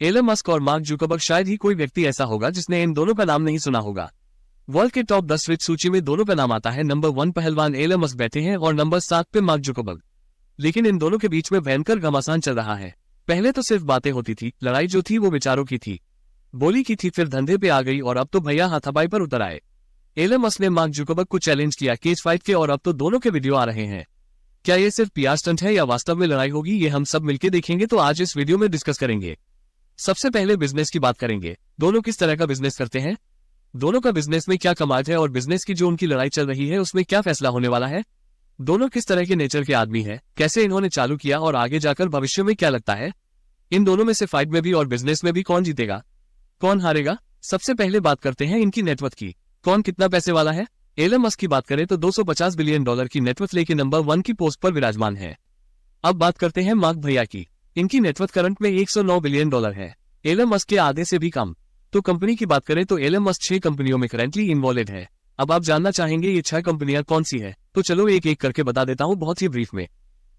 Elon Musk और mark Zuckerberg, शायद ही कोई व्यक्ति ऐसा होगा जिसने इन दोनों का नाम नहीं सुना होगा। वर्ल्ड के टॉप 10 रिच सूची में दोनों का नाम आता है। नंबर 1 पहलवान एलन मस्क बैठे हैं और नंबर 7 पे मार्क जुकरबर्ग। लेकिन इन दोनों के बीच में भयंकर घमासान चल रहा है। पहले तो सिर्फ बातें होती थी, लड़ाई जो थी वो विचारों की थी, बोली की थी, फिर धंधे पे आ गई और अब तो भैया हाथापाई पर उतर आए। एलन मस्क ने मार्क जुकरबर्ग को चैलेंज किया केज फाइट के और अब तो दोनों के वीडियो आ रहे हैं। क्या ये सिर्फ पीआर स्टंट है या वास्तव में लड़ाई होगी, ये हम सब मिलकर देखेंगे। तो आज इस वीडियो में डिस्कस करेंगे। सबसे पहले बिजनेस की बात करेंगे। दोनों किस तरह का बिजनेस करते हैं, दोनों का बिजनेस में क्या कमाल है और बिजनेस की जो उनकी लड़ाई चल रही है उसमें क्या फैसला होने वाला है। दोनों किस तरह के नेचर के आदमी हैं, कैसे इन्होंने चालू किया और आगे जाकर भविष्य में क्या लगता है। इन दोनों में से फाइट में भी और बिजनेस में भी कौन जीतेगा, कौन हारेगा। सबसे पहले बात करते हैं इनकी नेटवर्थ की, कौन कितना पैसे वाला है। एलन मस्क की बात करें तो $250 बिलियन की नेटवर्थ लेके नंबर 1 की पोस्ट पर विराजमान है। अब बात करते हैं मार्क भैया की। इनकी नेटवर्थ करंट में $109 बिलियन है, एलन मस्क के आधे से भी कम। तो कंपनी की बात करें तो एलन मस्क 6 कंपनियों में करेंटली इन्वॉल्व है। अब आप जानना चाहेंगे ये 6 कंपनियां कौन सी है, तो चलो एक एक करके बता देता हूं बहुत ही ब्रीफ में।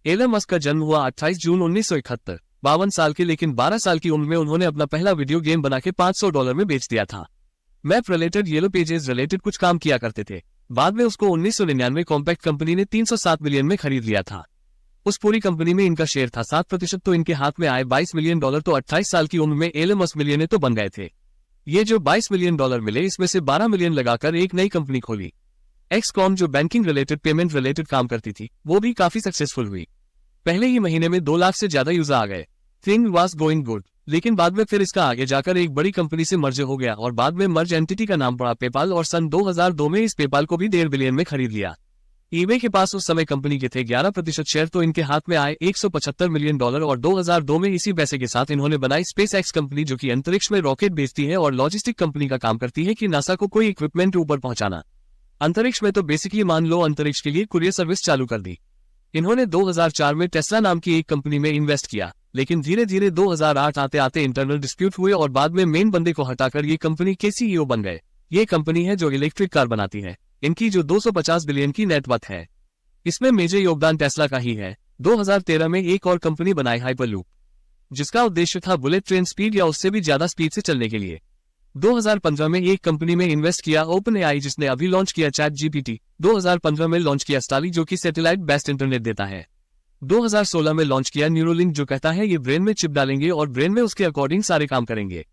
एलन मस्क का जन्म हुआ 28 जून 1971, 52 साल के, लेकिन 12 साल की उम्र में उन्होंने अपना पहला वीडियो गेम बना के $500 में बेच दिया था। Map related, yellow pages related कुछ काम किया करते थे। बाद में उसको 1999 कॉम्पैक्ट कंपनी ने 307 मिलियन में खरीद लिया था। उस पूरी कंपनी में इनका शेयर था 7%, तो इनके हाथ में आए $22 मिलियन। तो 28 साल की उम्र में एलन मस्क मिलियनर तो बन गए थे। ये जो $22 मिलियन मिले, इसमें से 12 मिलियन लगाकर एक नई कंपनी खोली, एक्सकॉम, जो बैंकिंग रिलेटेड, पेमेंट रिलेटेड काम करती थी। वो भी काफी सक्सेसफुल हुई। पहले ही महीने में 2 लाख से ज्यादा यूजर आ गए। थिंग वाज गोइंग गुड, लेकिन बाद में फिर इसका आगे जाकर एक बड़ी कंपनी से मर्ज हो गया और बाद में मर्ज एंटिटी का नाम पड़ा पेपाल, और सन 2002 में इस पेपाल को भी $1.5 बिलियन में खरीद लिया। ईबे के पास उस समय कंपनी के थे 11% शेयर, तो इनके हाथ में आए $175 मिलियन और 2002 में इसी पैसे के साथ इन्होंने बनाई स्पेस एक्स कंपनी, जो कि अंतरिक्ष में रॉकेट भेजती है और लॉजिस्टिक कंपनी का काम करती है कि नासा को कोई इक्विपमेंट ऊपर पहुंचाना। अंतरिक्ष में तो बेसिकली मान लो अंतरिक्ष के लिए कुरियर सर्विस चालू कर दी। इन्होंने 2004 में टेस्ला नाम की एक कंपनी में इन्वेस्ट किया, लेकिन धीरे धीरे 2008 आते आते इंटरनल डिस्प्यूट हुए और बाद में मेन बंदे को हटाकर ये कंपनी के सीईओ बन गए। ये कंपनी है जो इलेक्ट्रिक कार बनाती है। इनकी जो 250 बिलियन की नेटवर्थ है, इसमें मेजर योगदान टेस्ला का ही है। 2013 में एक और कंपनी बनाई हाइपरलूप, जिसका उद्देश्य था बुलेट ट्रेन स्पीड या उससे भी ज्यादा स्पीड से चलने के लिए। 2015 में एक कंपनी में इन्वेस्ट किया ओपन एआई, जिसने अभी लॉन्च किया चैट जीपीटी। 2015 में लॉन्च किया स्टारलिंक, जो कि सैटेलाइट बेस्ड इंटरनेट देता है। 2016 में लॉन्च किया न्यूरोलिंक, जो कहता है ये ब्रेन में चिप डालेंगे और ब्रेन में उसके अकॉर्डिंग सारे काम करेंगे।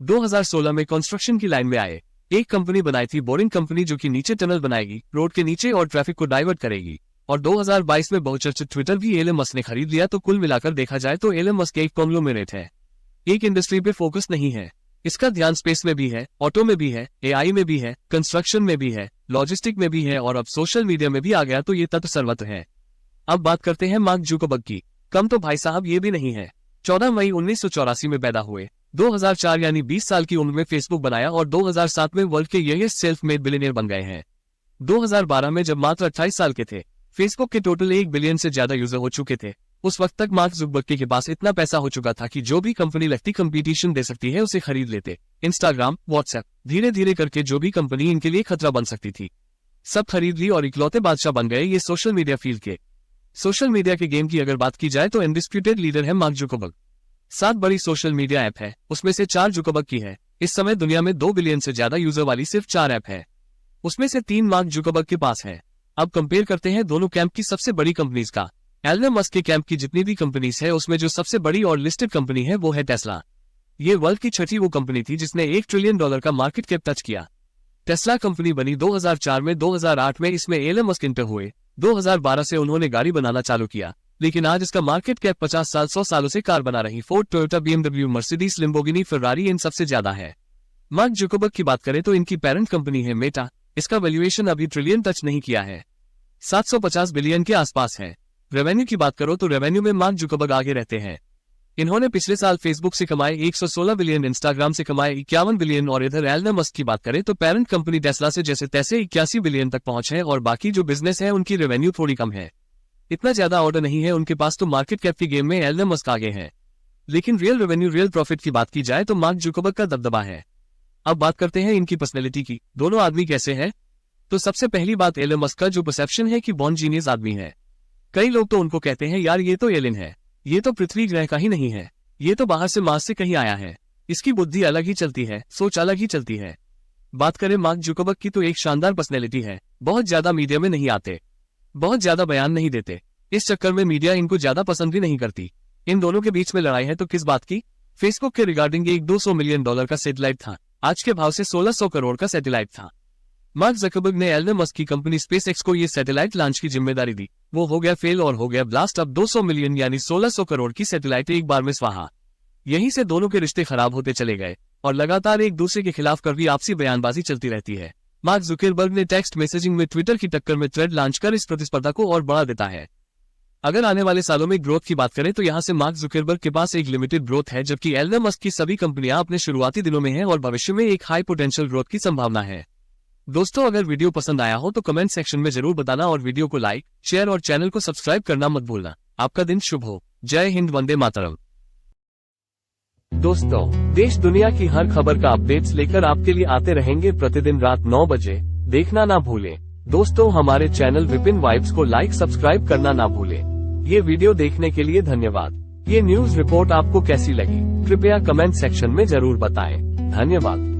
2016 में कंस्ट्रक्शन की लाइन में आए, एक कंपनी बनाई थी बोरिंग कंपनी, जो कि नीचे टनल बनाएगी रोड के नीचे और ट्रैफिक को डाइवर्ट करेगी। और 2022 में बहुचर्चित ट्विटर भी एलन मस्क ने खरीद लिया। तो कुल मिलाकर देखा जाए तो एलन मस्क एक कॉन्ग्लोमेरेट है, एक इंडस्ट्री पे फोकस नहीं है। इसका ध्यान स्पेस में भी है, ऑटो में भी है, एआई में भी है, कंस्ट्रक्शन में भी है, लॉजिस्टिक में भी है और अब सोशल मीडिया में भी आ गया, तो ये तत्व सर्वत्र है। अब बात करते हैं मार्क जुकरबर्ग की। कम तो भाई साहब ये भी नहीं है। 14 मई 1984 में पैदा हुए, 2004 यानी 20 साल की उम्र में फेसबुक बनाया और 2007 में वर्ल्ड के यंगेस्ट सेल्फ मेड बिलियनियर बन गए हैं। 2012 में जब मात्र 28 साल के थे, फेसबुक के टोटल 1 बिलियन से ज्यादा यूजर हो चुके थे। उस वक्त तक मार्क जुकरबर्ग के पास इतना पैसा हो चुका था कि जो भी कंपनी लगती कंपटीशन दे सकती है उसे खरीद लेते। इंस्टाग्राम, व्हाट्सएप, धीरे धीरे करके जो भी कंपनी इनके लिए खतरा बन सकती थी, सब खरीद ली और इकलौते बादशाह बन गए ये सोशल मीडिया फील्ड के। सोशल मीडिया के गेम की अगर बात की जाए तो अनडिस्प्यूटेड लीडर है मार्क जुकरबर्ग। 7 बड़ी सोशल मीडिया ऐप है, उसमें से 4 जुकरबर्ग की है। इस समय दुनिया में 2 बिलियन से ज्यादा यूजर वाली सिर्फ 4 ऐप है, उसमें से 3 मार्क जुकरबर्ग के पास है। अब कंपेयर करते हैं दोनों कैंप की सबसे बड़ी कंपनीज का। एलन मस्क के कैंप की जितनी भी कंपनीज है, उसमें जो सबसे बड़ी और लिस्टेड कंपनी है वो है टेस्ला। ये वर्ल्ड की 6ठी वो कंपनी थी जिसने $1 ट्रिलियन का मार्केट कैप टच किया। टेस्ला कंपनी बनी 2004 में, 2008 में इसमें एलन मस्क इंटर हुए, 2012 से उन्होंने गाड़ी बनाना चालू किया, लेकिन आज इसका मार्केट कैप 50 साल 100 सालों से कार बना रही Ford, Toyota, BMW, Mercedes, Lamborghini, Ferrari इन सबसे ज्यादा है। मार्क जुकरबर्ग की बात करें तो इनकी पेरेंट कंपनी है मेटा, इसका वैल्यूएशन अभी ट्रिलियन टच नहीं किया है, 750 बिलियन के आसपास है। रेवेन्यू की बात करो तो रेवेन्यू में मार्क जुकरबर्ग आगे रहते हैं। इन्होंने पिछले साल फेसबुक से कमाए 116 बिलियन, इंस्टाग्राम से कमाए 51 बिलियन और इधर एलन मस्क की बात करें तो पेरेंट कंपनी टेस्ला से जैसे तैसे 81 बिलियन तक पहुंच है और बाकी जो बिजनेस है उनकी रेवेन्यू थोड़ी कम है, इतना ज्यादा ऑर्डर नहीं है उनके पास, तो मार्केट कैप के गेम में एलन मस्क आगे हैं। लेकिन रियल रेवेन्यू, रियल प्रॉफिट की बात की जाए तो मार्क जुकरबर्ग का दबदबा है। अब बात करते हैं इनकी पर्सनैलिटी की, दोनों आदमी कैसे हैं। तो सबसे पहली बात एलन मस्क का जो परसेप्शन है कि बॉर्न जीनियस आदमी है। कई लोग तो उनको कहते हैं यार ये तो एलियन है, ये तो पृथ्वी ग्रह का ही नहीं है। ये तो बाहर से मार्स से कहीं आया है। इसकी बुद्धि अलग ही चलती है, सोच अलग ही चलती है। बात करें मार्क जुकरबर्ग की तो एक शानदार पर्सनैलिटी है, बहुत ज्यादा मीडिया में नहीं आते, बहुत ज्यादा बयान नहीं देते, इस चक्कर में मीडिया इनको ज्यादा पसंद भी नहीं करती। इन दोनों के बीच में लड़ाई है तो किस बात की? फेसबुक के रिगार्डिंग एक $200 मिलियन का सैटेलाइट था, आज के भाव से 1600 करोड़ का सैटेलाइट था। मार्क जकरबर्ग ने एलन मस्क की कंपनी स्पेसएक्स को ये सैटेलाइट लॉन्च की जिम्मेदारी दी, वो हो गया फेल और हो गया ब्लास्ट। अब 200 मिलियन यानी 1600 करोड़ की सैटेलाइट एक बार में स्वाहा। यहीं से दोनों के रिश्ते खराब होते चले गए और लगातार एक दूसरे के खिलाफ कड़वी आपसी बयानबाजी चलती रहती है। मार्क जुकरबर्ग ने टेक्स्ट मैसेजिंग में ट्विटर की टक्कर में थ्रेड लॉन्च कर इस प्रतिस्पर्धा को और बढ़ा देता है। अगर आने वाले सालों में ग्रोथ की बात करें तो यहां से मार्क जुकरबर्ग के पास एक लिमिटेड ग्रोथ है, जबकि एलन मस्क की सभी कंपनियां अपने शुरुआती दिनों में हैं और भविष्य में एक हाई पोटेंशियल ग्रोथ की संभावना है। दोस्तों, अगर वीडियो पसंद आया हो तो कमेंट सेक्शन में जरूर बताना और वीडियो को लाइक, शेयर और चैनल को सब्सक्राइब करना मत भूलना। आपका दिन शुभ हो। जय हिंद, वंदे मातरम। दोस्तों, देश दुनिया की हर खबर का अपडेट्स लेकर आपके लिए आते रहेंगे प्रतिदिन रात 9 बजे। देखना ना भूलें। दोस्तों, हमारे चैनल विपिन वाइब्स को लाइक, सब्सक्राइब करना ना भूलें। ये वीडियो देखने के लिए धन्यवाद। ये न्यूज रिपोर्ट आपको कैसी लगी, कृपया कमेंट सेक्शन में जरूर बताएं। धन्यवाद।